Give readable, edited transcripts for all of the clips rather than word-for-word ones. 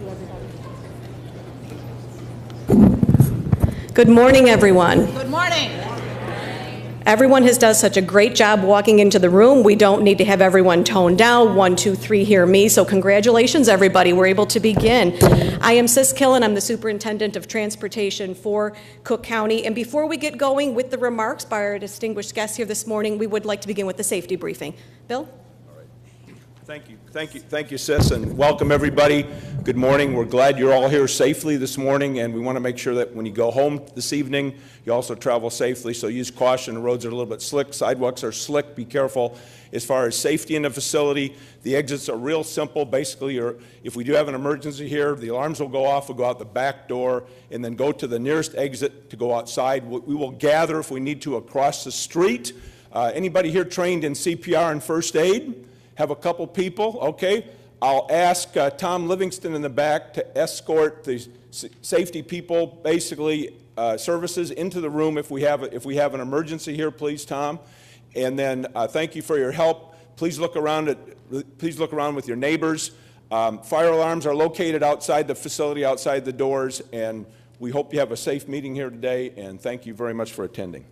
you, everybody. Good morning, everyone. Good morning. Everyone has done such a great job walking into the room. We don't need to have everyone toned down. 1, 2, 3, hear me. So congratulations, everybody. We're able to begin. I am Sis Killen. I'm the Superintendent of Transportation for Cook County. And before we get going with the remarks by our distinguished guests here this morning, we would like to begin with the safety briefing. Bill? Thank you, Sis, and welcome everybody. Good morning. We're glad you're all here safely this morning, and we want to make sure that when you go home this evening, you also travel safely, so use caution. The roads are a little bit slick, sidewalks are slick. Be careful as far as safety in the facility. The exits are real simple. Basically, if we do have an emergency here, the alarms will go off, we'll go out the back door, and then go to the nearest exit to go outside. We will gather if we need to across the street. Anybody here trained in CPR and first aid? Have a couple people, okay? I'll ask Tom Livingston in the back to escort the safety people, basically services, into the room if we have an emergency here, please, Tom. And then thank you for your help. Please look around with your neighbors. Fire alarms are located outside the facility, outside the doors, and we hope you have a safe meeting here today. And thank you very much for attending.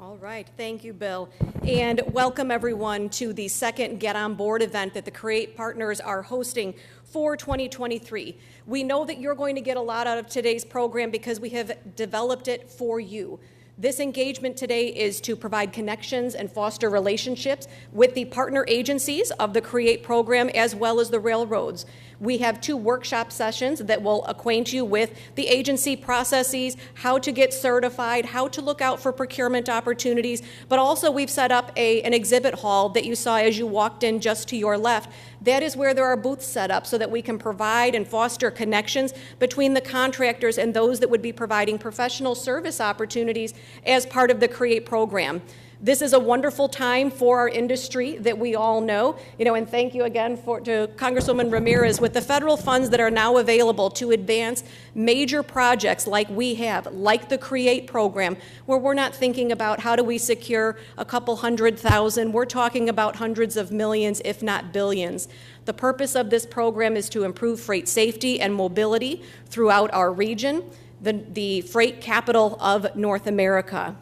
All right, thank you, Bill. And welcome everyone to the second Get On Board event that the CREATE partners are hosting for 2023. We know that you're going to get a lot out of today's program because we have developed it for you. This engagement today is to provide connections and foster relationships with the partner agencies of the CREATE program as well as the railroads. We have 2 workshop sessions that will acquaint you with the agency processes, how to get certified, how to look out for procurement opportunities, but also we've set up an exhibit hall that you saw as you walked in just to your left. That is where there are booths set up so that we can provide and foster connections between the contractors and those that would be providing professional service opportunities as part of the CREATE program. This is a wonderful time for our industry that we all know, and thank you again to Congresswoman Ramirez with the federal funds that are now available to advance major projects like we have, like the CREATE program, where we're not thinking about how do we secure a couple 100,000, we're talking about hundreds of millions, if not billions. The purpose of this program is to improve freight safety and mobility throughout our region, the freight capital of North America.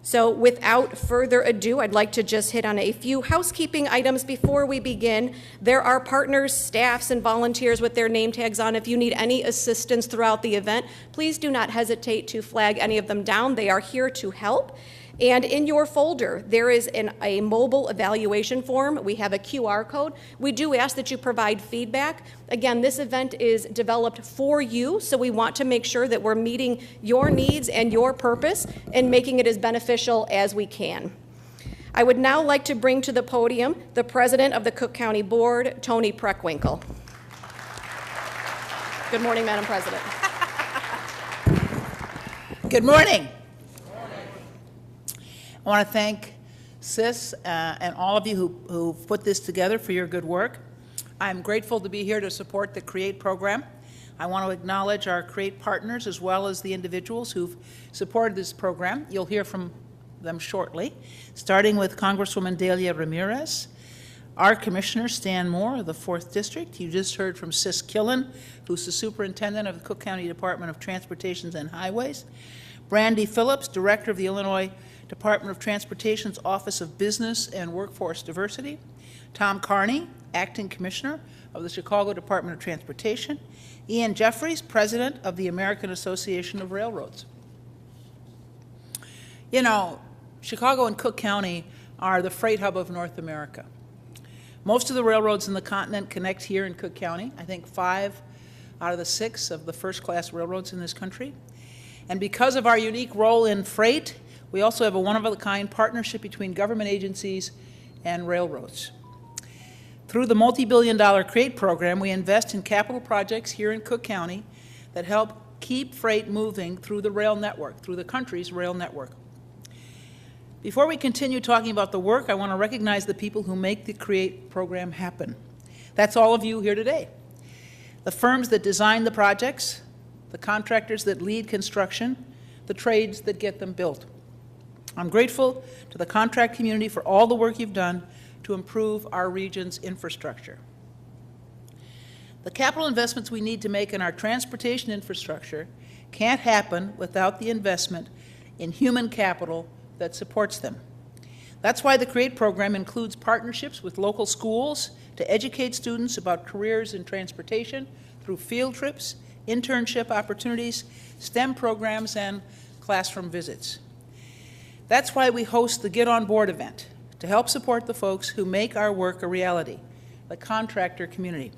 So without further ado, I'd like to just hit on a few housekeeping items before we begin. There are partners, staffs, and volunteers with their name tags on. If you need any assistance throughout the event, please do not hesitate to flag any of them down. They are here to help. And in your folder, there is a mobile evaluation form. We have a QR code. We do ask that you provide feedback. Again, this event is developed for you, so we want to make sure that we're meeting your needs and your purpose and making it as beneficial as we can. I would now like to bring to the podium the President of the Cook County Board, Tony Preckwinkle. Good morning, Madam President. Good morning. I want to thank Sis and all of you who put this together for your good work. I'm grateful to be here to support the CREATE program. I want to acknowledge our CREATE partners as well as the individuals who've supported this program. You'll hear from them shortly, starting with Congresswoman Delia Ramirez, our Commissioner Stan Moore of the 4th District. You just heard from Sis Killen, who's the Superintendent of the Cook County Department of Transportation and Highways, Brandy Phillips, Director of the Illinois Department of Transportation's Office of Business and Workforce Diversity, Tom Carney, Acting Commissioner of the Chicago Department of Transportation, Ian Jeffries, President of the American Association of Railroads. You know, Chicago and Cook County are the freight hub of North America. Most of the railroads in the continent connect here in Cook County. I think 5 out of the 6 of the first-class railroads in this country. And because of our unique role in freight, we also have a one-of-a-kind partnership between government agencies and railroads. Through the multi-billion-dollar CREATE program, we invest in capital projects here in Cook County that help keep freight moving through the rail network, through the country's rail network. Before we continue talking about the work, I want to recognize the people who make the CREATE program happen. That's all of you here today. The firms that design the projects, the contractors that lead construction, the trades that get them built. I'm grateful to the contract community for all the work you've done to improve our region's infrastructure. The capital investments we need to make in our transportation infrastructure can't happen without the investment in human capital that supports them. That's why the CREATE program includes partnerships with local schools to educate students about careers in transportation through field trips, internship opportunities, STEM programs, and classroom visits. That's why we host the Get On Board event, to help support the folks who make our work a reality, the contractor community.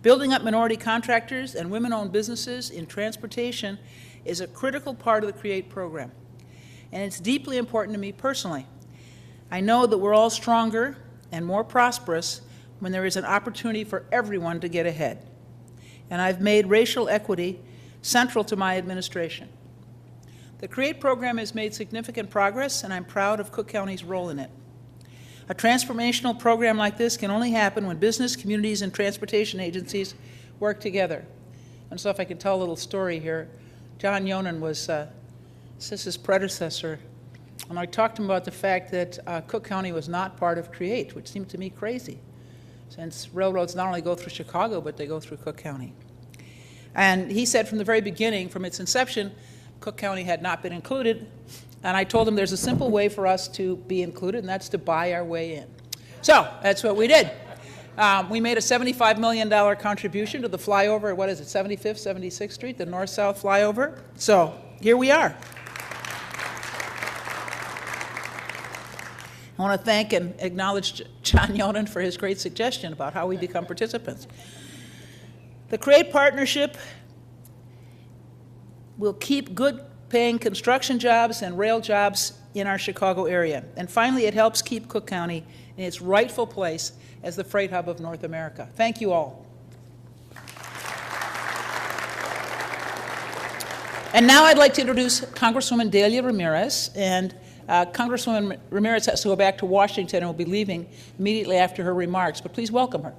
Building up minority contractors and women-owned businesses in transportation is a critical part of the CREATE program, and it's deeply important to me personally. I know that we're all stronger and more prosperous when there is an opportunity for everyone to get ahead. And I've made racial equity central to my administration. The CREATE program has made significant progress, and I'm proud of Cook County's role in it. A transformational program like this can only happen when business, communities, and transportation agencies work together. And so if I could tell a little story here, John Yonan was Sis's predecessor, and I talked to him about the fact that Cook County was not part of CREATE, which seemed to me crazy, since railroads not only go through Chicago, but they go through Cook County. And he said from the very beginning, from its inception, Cook County had not been included, and I told him there's a simple way for us to be included, and that's to buy our way in. So that's what we did. We made a $75 million contribution to the flyover, what is it, 75th, 76th Street, the north-south flyover. So here we are. I want to thank and acknowledge John Yonan for his great suggestion about how we become participants. The CREATE partnership will keep good-paying construction jobs and rail jobs in our Chicago area. And finally, it helps keep Cook County in its rightful place as the freight hub of North America. Thank you all. And now I'd like to introduce Congresswoman Delia Ramirez. And Congresswoman Ramirez has to go back to Washington and will be leaving immediately after her remarks. But please welcome her.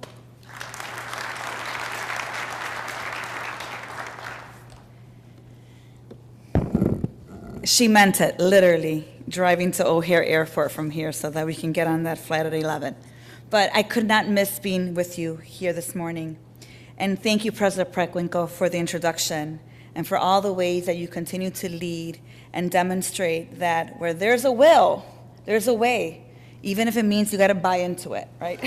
She meant it, literally, driving to O'Hare Airport from here so that we can get on that flight at 11. But I could not miss being with you here this morning. And thank you, President Preckwinkle, for the introduction and for all the ways that you continue to lead and demonstrate that where there's a will, there's a way, even if it means you got to buy into it, right?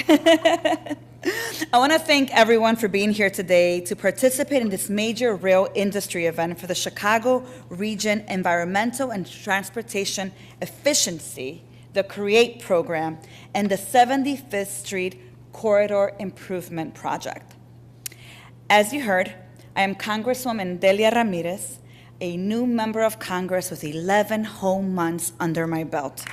I want to thank everyone for being here today to participate in this major rail industry event for the Chicago Region Environmental and Transportation Efficiency, the CREATE program, and the 75th Street Corridor Improvement Project. As you heard, I am Congresswoman Delia Ramirez, a new member of Congress with 11 whole months under my belt.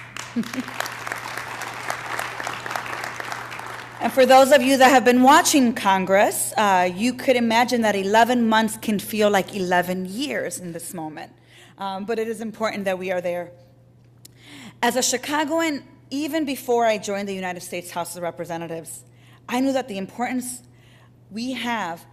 And for those of you that have been watching Congress, you could imagine that 11 months can feel like 11 years in this moment. But it is important that we are there. As a Chicagoan, even before I joined the United States House of Representatives, I knew that the importance we have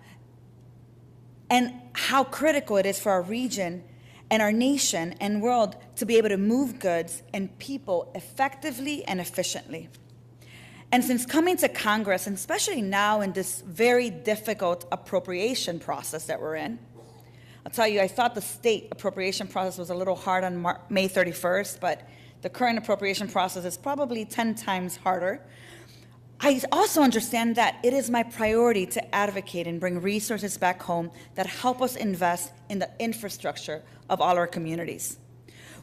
and how critical it is for our region and our nation and world to be able to move goods and people effectively and efficiently. And since coming to Congress, and especially now in this very difficult appropriation process that we're in, I'll tell you, I thought the state appropriation process was a little hard on May 31st, but the current appropriation process is probably 10 times harder. I also understand that it is my priority to advocate and bring resources back home that help us invest in the infrastructure of all our communities.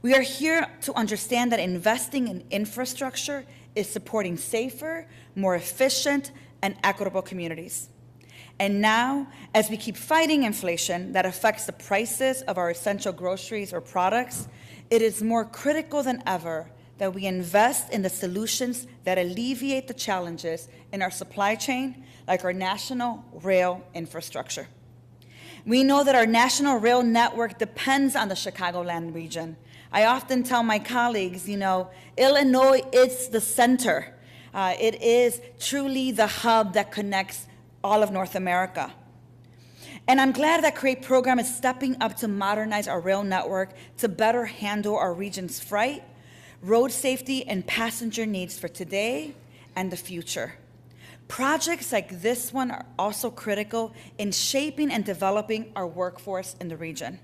We are here to understand that investing in infrastructure is supporting safer, more efficient, and equitable communities. And now, as we keep fighting inflation that affects the prices of our essential groceries or products, it is more critical than ever that we invest in the solutions that alleviate the challenges in our supply chain, like our national rail infrastructure. We know that our national rail network depends on the Chicagoland region. I often tell my colleagues, Illinois is the center. It is truly the hub that connects all of North America. And I'm glad that CREATE program is stepping up to modernize our rail network to better handle our region's freight, road safety, and passenger needs for today and the future. Projects like this one are also critical in shaping and developing our workforce in the region.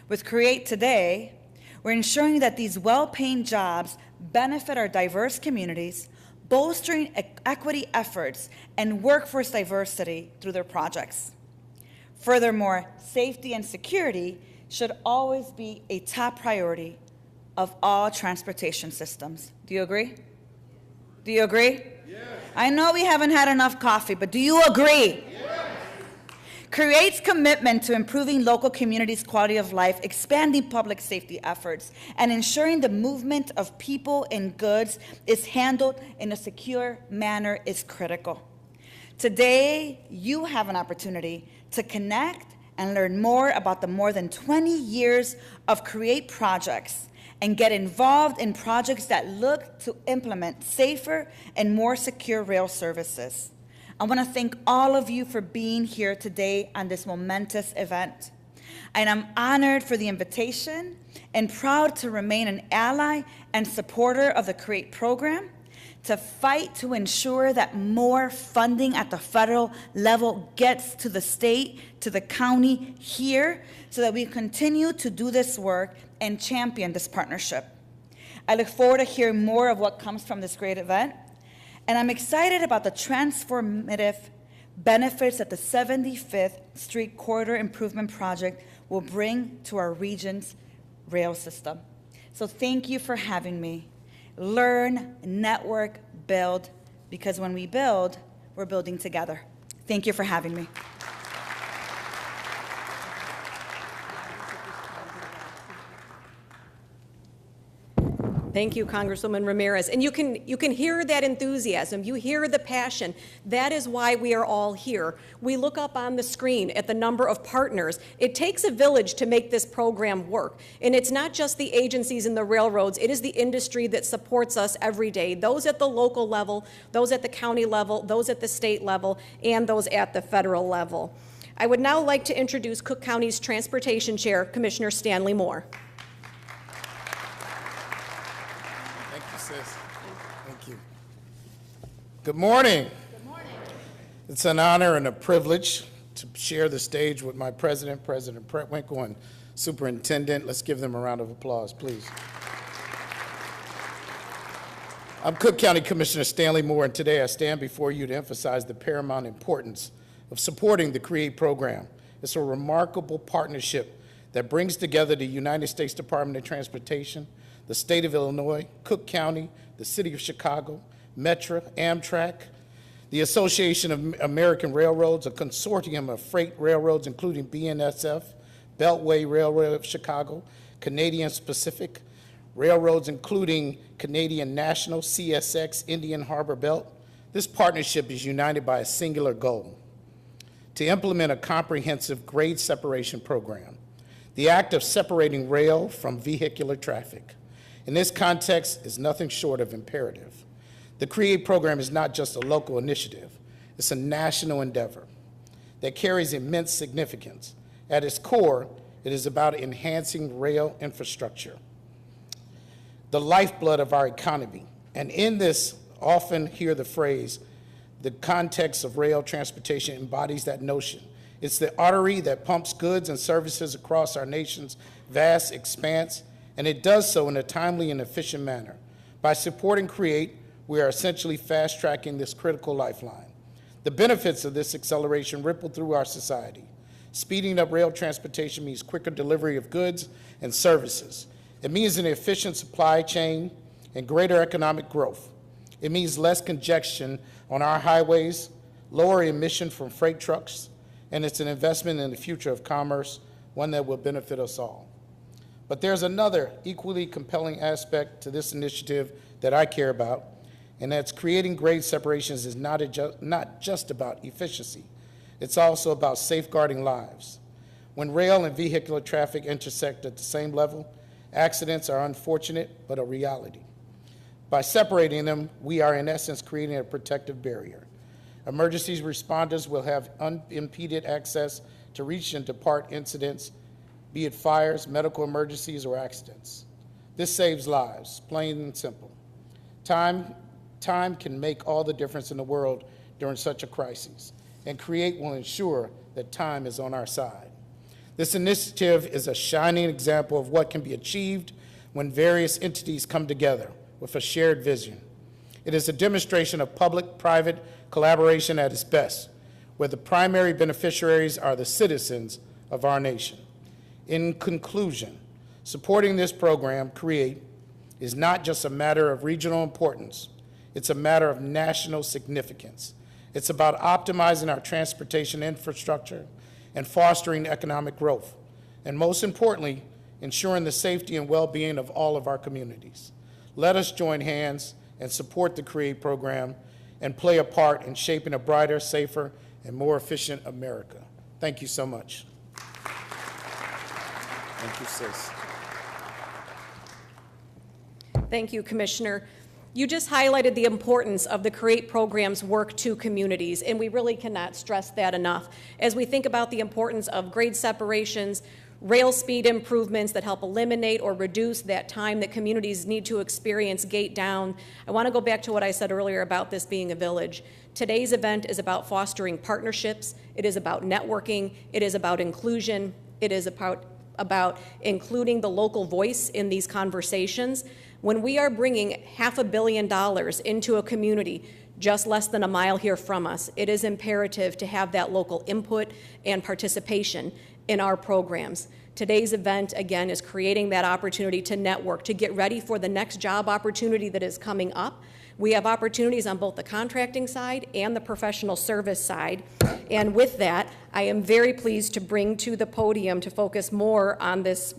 With Create Today, we're ensuring that these well-paying jobs benefit our diverse communities, bolstering equity efforts and workforce diversity through their projects. Furthermore, safety and security should always be a top priority of all transportation systems. Do you agree? Do you agree? Yes. I know we haven't had enough coffee, but do you agree? Yes. Create's commitment to improving local communities' quality of life, expanding public safety efforts, and ensuring the movement of people and goods is handled in a secure manner is critical. Today, you have an opportunity to connect and learn more about the more than 20 years of Create projects and get involved in projects that look to implement safer and more secure rail services. I want to thank all of you for being here today on this momentous event. And I'm honored for the invitation and proud to remain an ally and supporter of the Create program, to fight to ensure that more funding at the federal level gets to the state, to the county here, so that we continue to do this work and champion this partnership. I look forward to hearing more of what comes from this great event, and I'm excited about the transformative benefits that the 75th Street Corridor Improvement Project will bring to our region's rail system. So thank you for having me. Learn, network, build, because when we build, we're building together. Thank you for having me. Thank you, Congresswoman Ramirez. And you can hear that enthusiasm. You hear the passion. That is why we are all here. We look up on the screen at the number of partners. It takes a village to make this program work. And it's not just the agencies and the railroads. It is the industry that supports us every day, those at the local level, those at the county level, those at the state level, and those at the federal level. I would now like to introduce Cook County's Transportation Chair, Commissioner Stanley Moore. Thank you. Good morning. Good morning. It's an honor and a privilege to share the stage with my president, President Preckwinkle, and superintendent. Let's give them a round of applause, please. I'm Cook County Commissioner Stanley Moore, and today I stand before you to emphasize the paramount importance of supporting the CREATE program. It's a remarkable partnership that brings together the United States Department of Transportation, the state of Illinois, Cook County, the city of Chicago, Metra, Amtrak, the Association of American Railroads, a consortium of freight railroads including BNSF, Beltway Railroad of Chicago, Canadian Pacific, railroads including Canadian National, CSX, Indian Harbor Belt. This partnership is united by a singular goal: to implement a comprehensive grade separation program, the act of separating rail from vehicular traffic. In this context, is nothing short of imperative. The CREATE program is not just a local initiative. It's a national endeavor that carries immense significance. At its core, it is about enhancing rail infrastructure, the lifeblood of our economy. And in this, often hear the phrase, the context of rail transportation embodies that notion. It's the artery that pumps goods and services across our nation's vast expanse, and it does so in a timely and efficient manner. By supporting CREATE, we are essentially fast-tracking this critical lifeline. The benefits of this acceleration ripple through our society. Speeding up rail transportation means quicker delivery of goods and services. It means an efficient supply chain and greater economic growth. It means less congestion on our highways, lower emission from freight trucks, and it's an investment in the future of commerce, one that will benefit us all. But there's another equally compelling aspect to this initiative that I care about, and that's creating grade separations is not just about efficiency. It's also about safeguarding lives. When rail and vehicular traffic intersect at the same level, accidents are unfortunate but a reality. By separating them, we are in essence creating a protective barrier. Emergency responders will have unimpeded access to reach and depart incidents, be it fires, medical emergencies, or accidents. This saves lives, plain and simple. Time time can make all the difference in the world during such a crisis, and CREATE will ensure that time is on our side. This initiative is a shining example of what can be achieved when various entities come together with a shared vision. It is a demonstration of public-private collaboration at its best, where the primary beneficiaries are the citizens of our nation. In conclusion, supporting this program, CREATE, is not just a matter of regional importance, it's a matter of national significance. It's about optimizing our transportation infrastructure and fostering economic growth, and most importantly, ensuring the safety and well-being of all of our communities. Let us join hands and support the CREATE program and play a part in shaping a brighter, safer, and more efficient America. Thank you so much. Thank you, sis. Thank you, Commissioner. You just highlighted the importance of the CREATE program's work to communities, and we really cannot stress that enough. As we think about the importance of grade separations, rail speed improvements that help eliminate or reduce that time that communities need to experience gate down, I want to go back to what I said earlier about this being a village. Today's event is about fostering partnerships, it is about networking, it is about inclusion, it is about including the local voice in these conversations. When we are bringing $500 million into a community just less than a mile here from us, it is imperative to have that local input and participation in our programs. Today's event, again, is creating that opportunity to network, to get ready for the next job opportunity that is coming up. We have opportunities on both the contracting side and the professional service side. And with that, I am very pleased to bring to the podium to focus more on this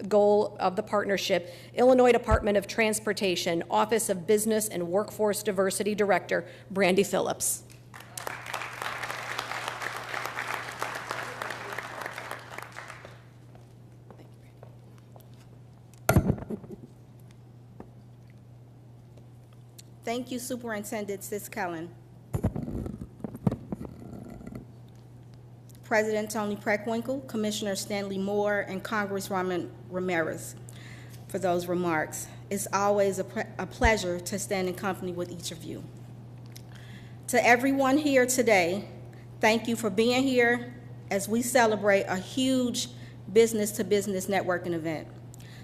goal of the partnership, Illinois Department of Transportation, Office of Business and Workforce Diversity Director, Brandy Phillips. Thank you, Superintendent Sis Kellen. President Tony Preckwinkle, Commissioner Stanley Moore, and Congresswoman Ramirez for those remarks. It's always a pleasure to stand in company with each of you. To everyone here today, thank you for being here as we celebrate a huge business-to-business networking event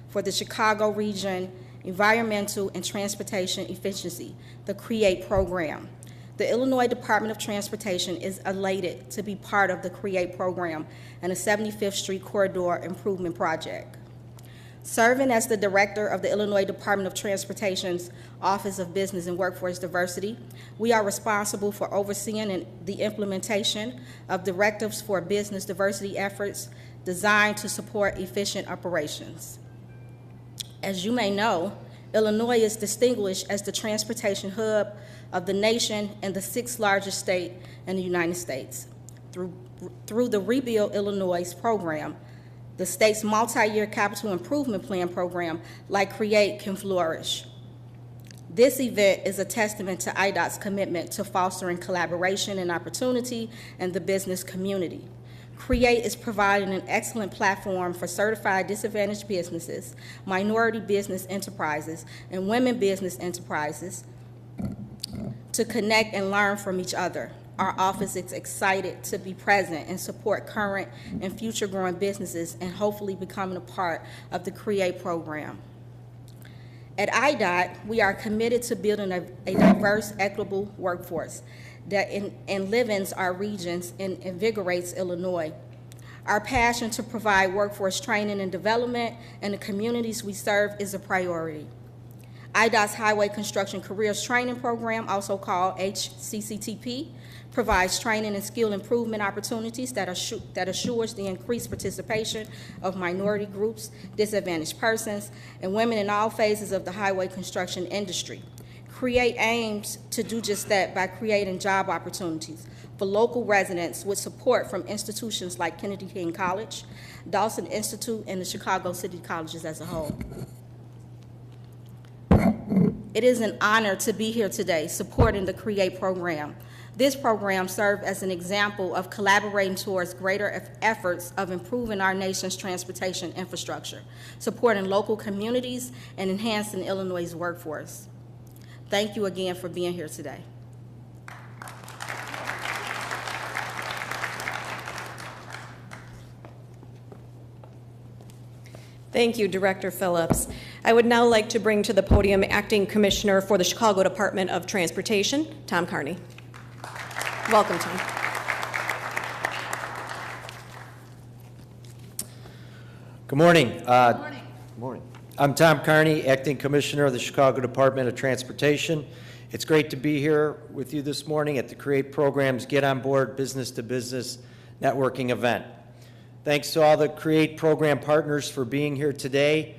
for the Chicago region Environmental and Transportation Efficiency, the CREATE program. The Illinois Department of Transportation is elated to be part of the CREATE program and the 75th Street Corridor Improvement Project. Serving as the director of the Illinois Department of Transportation's Office of Business and Workforce Diversity, we are responsible for overseeing the implementation of directives for business diversity efforts designed to support efficient operations. As you may know, Illinois is distinguished as the transportation hub of the nation and the 6th largest state in the United States. Through the Rebuild Illinois program, the state's multi-year capital improvement plan program, like CREATE, can flourish. This event is a testament to IDOT's commitment to fostering collaboration and opportunity in the business community. CREATE is providing an excellent platform for certified disadvantaged businesses, minority business enterprises, and women business enterprises to connect and learn from each other. Our office is excited to be present and support current and future growing businesses and hopefully becoming a part of the CREATE program. At IDOT, we are committed to building a diverse, equitable workforce that enlivens our regions and invigorates Illinois. Our passion to provide workforce training and development in the communities we serve is a priority. IDOT's Highway Construction Careers Training Program, also called HCCTP, provides training and skill improvement opportunities that assures the increased participation of minority groups, disadvantaged persons, and women in all phases of the highway construction industry. CREATE aims to do just that by creating job opportunities for local residents with support from institutions like Kennedy King College, Dawson Institute, and the Chicago City Colleges as a whole. It is an honor to be here today supporting the CREATE program. This program serves as an example of collaborating towards greater efforts of improving our nation's transportation infrastructure, supporting local communities, and enhancing Illinois' workforce. Thank you again for being here today. Thank you, Director Phillips. I would now like to bring to the podium Acting Commissioner for the Chicago Department of Transportation, Tom Carney. Welcome, Tom. Good morning. Good morning. I'm Tom Carney, Acting Commissioner of the Chicago Department of Transportation. It's great to be here with you this morning at the CREATE Program's Get On Board Business to Business Networking event. Thanks to all the CREATE program partners for being here today,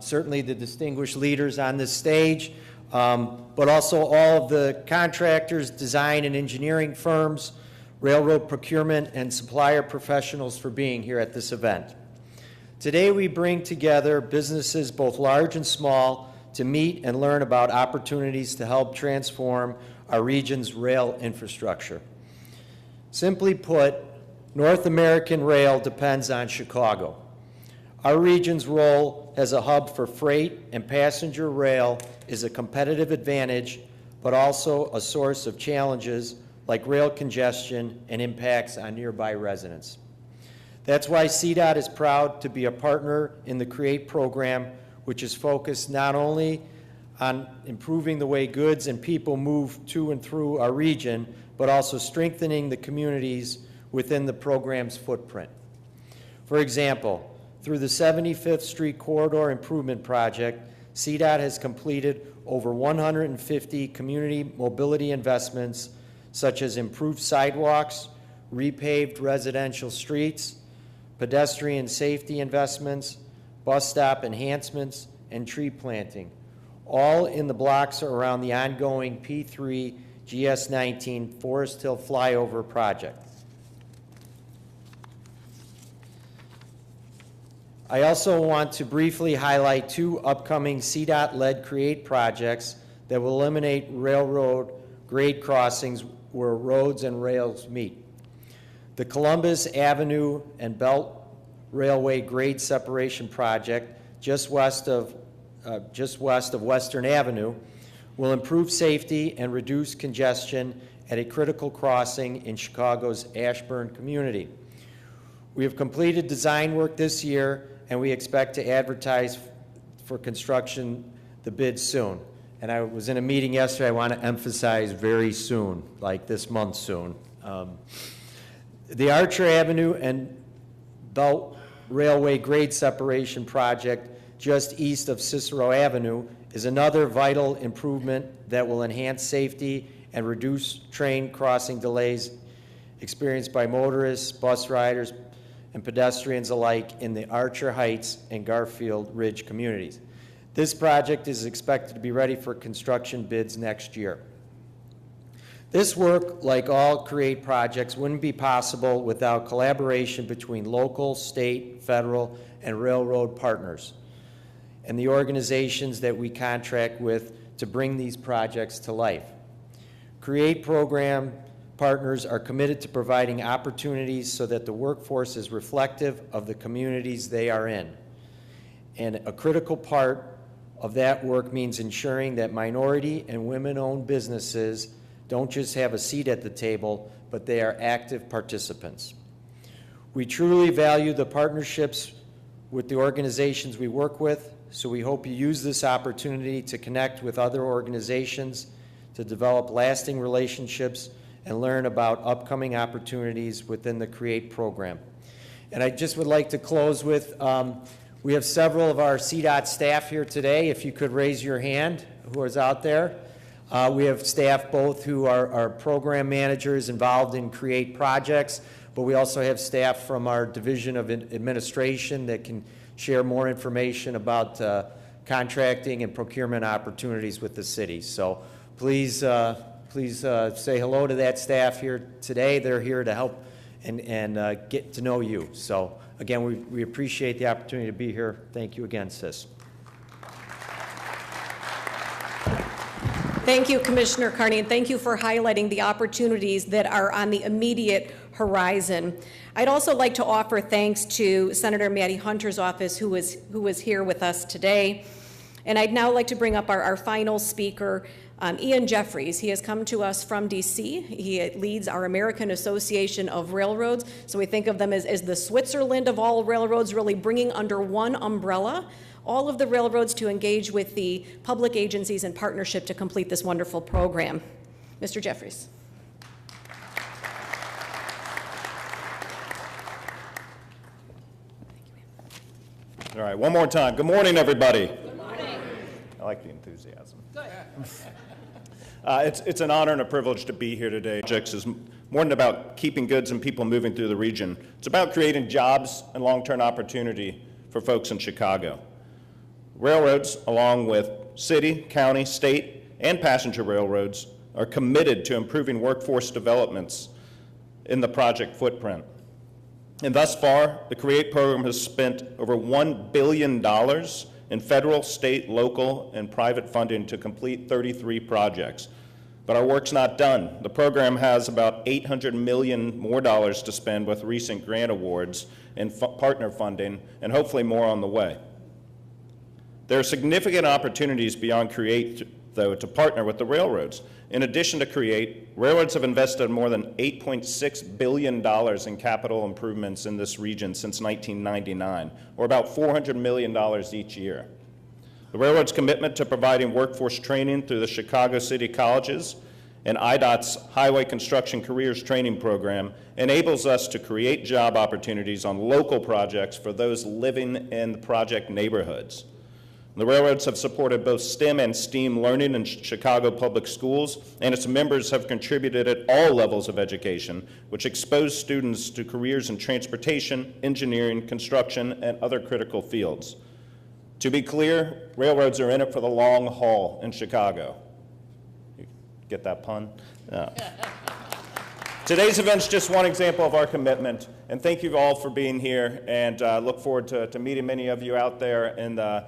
certainly the distinguished leaders on this stage, but also all of the contractors, design and engineering firms, railroad procurement, and supplier professionals for being here at this event. Today we bring together businesses both large and small to meet and learn about opportunities to help transform our region's rail infrastructure. Simply put, North American rail depends on Chicago. Our region's role as a hub for freight and passenger rail is a competitive advantage, but also a source of challenges like rail congestion and impacts on nearby residents. That's why CDOT is proud to be a partner in the CREATE program, which is focused not only on improving the way goods and people move to and through our region, but also strengthening the communities within the program's footprint. For example, through the 75th Street Corridor Improvement Project, CDOT has completed over 150 community mobility investments, such as improved sidewalks, repaved residential streets, pedestrian safety investments, bus stop enhancements, and tree planting, all in the blocks around the ongoing P3 GS19 Forest Hill Flyover project. I also want to briefly highlight two upcoming CDOT-led CREATE projects that will eliminate railroad grade crossings where roads and rails meet. The Columbus Avenue and Belt Railway Grade Separation Project, just west of Western Avenue, will improve safety and reduce congestion at a critical crossing in Chicago's Ashburn community. We have completed design work this year, and we expect to advertise for construction the bid soon. And I was in a meeting yesterday. I want to emphasize very soon, like this month soon. The Archer Avenue and Belt Railway Grade Separation Project just east of Cicero Avenue is another vital improvement that will enhance safety and reduce train crossing delays experienced by motorists, bus riders, and pedestrians alike in the Archer Heights and Garfield Ridge communities. This project is expected to be ready for construction bids next year. This work, like all CREATE projects, wouldn't be possible without collaboration between local, state, federal, and railroad partners and the organizations that we contract with to bring these projects to life. CREATE program partners are committed to providing opportunities so that the workforce is reflective of the communities they are in. And a critical part of that work means ensuring that minority and women-owned businesses don't just have a seat at the table, but they are active participants. We truly value the partnerships with the organizations we work with, so we hope you use this opportunity to connect with other organizations, to develop lasting relationships, and learn about upcoming opportunities within the CREATE program. And I just would like to close with, we have several of our CDOT staff here today. If you could raise your hand, who is out there. We have staff both who are program managers involved in CREATE projects, but we also have staff from our Division of Administration that can share more information about contracting and procurement opportunities with the city. So please say hello to that staff here today. They're here to help and get to know you. So again, we appreciate the opportunity to be here. Thank you again, Sis. Thank you, Commissioner Carney, and thank you for highlighting the opportunities that are on the immediate horizon. I'd also like to offer thanks to Senator Maddie Hunter's office, who is here with us today. And I'd now like to bring up our final speaker, Ian Jeffries. He has come to us from DC. He leads our American Association of Railroads. So we think of them as the Switzerland of all railroads, really bringing under one umbrella all of the railroads to engage with the public agencies in partnership to complete this wonderful program. Mr. Jeffries. All right, one more time. Good morning, everybody. Good morning. I like the enthusiasm. Good. It's an honor and a privilege to be here today. Projects is more than about keeping goods and people moving through the region. It's about creating jobs and long-term opportunity for folks in Chicago. Railroads, along with city, county, state, and passenger railroads, are committed to improving workforce developments in the project footprint. And thus far, the CREATE program has spent over $1 billion in federal, state, local, and private funding to complete 33 projects. But our work's not done. The program has about $800 million more to spend with recent grant awards and partner funding, and hopefully more on the way. There are significant opportunities beyond CREATE, though, to partner with the railroads. In addition to CREATE, railroads have invested more than $8.6 billion in capital improvements in this region since 1999, or about $400 million each year. The railroad's commitment to providing workforce training through the Chicago City Colleges and IDOT's Highway Construction Careers Training Program enables us to create job opportunities on local projects for those living in the project neighborhoods. The railroads have supported both STEM and STEAM learning in Chicago public schools, and its members have contributed at all levels of education, which expose students to careers in transportation, engineering, construction, and other critical fields. To be clear, railroads are in it for the long haul in Chicago. You get that pun? No. Today's event's just one example of our commitment, and thank you all for being here, and look forward to meeting many of you out there in the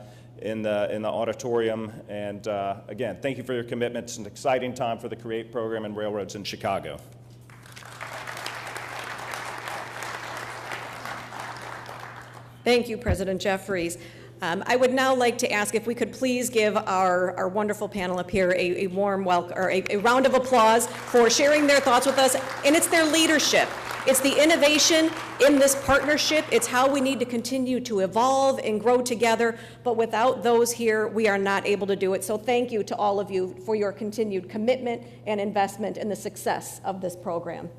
auditorium. And again, thank you for your commitment. It's an exciting time for the CREATE program and railroads in Chicago. Thank you, President Jeffries. I would now like to ask if we could please give our wonderful panel up here a warm welcome, or a round of applause for sharing their thoughts with us. And it's their leadership. It's the innovation in this partnership. It's how we need to continue to evolve and grow together. But without those here, we are not able to do it. So thank you to all of you for your continued commitment and investment in the success of this program.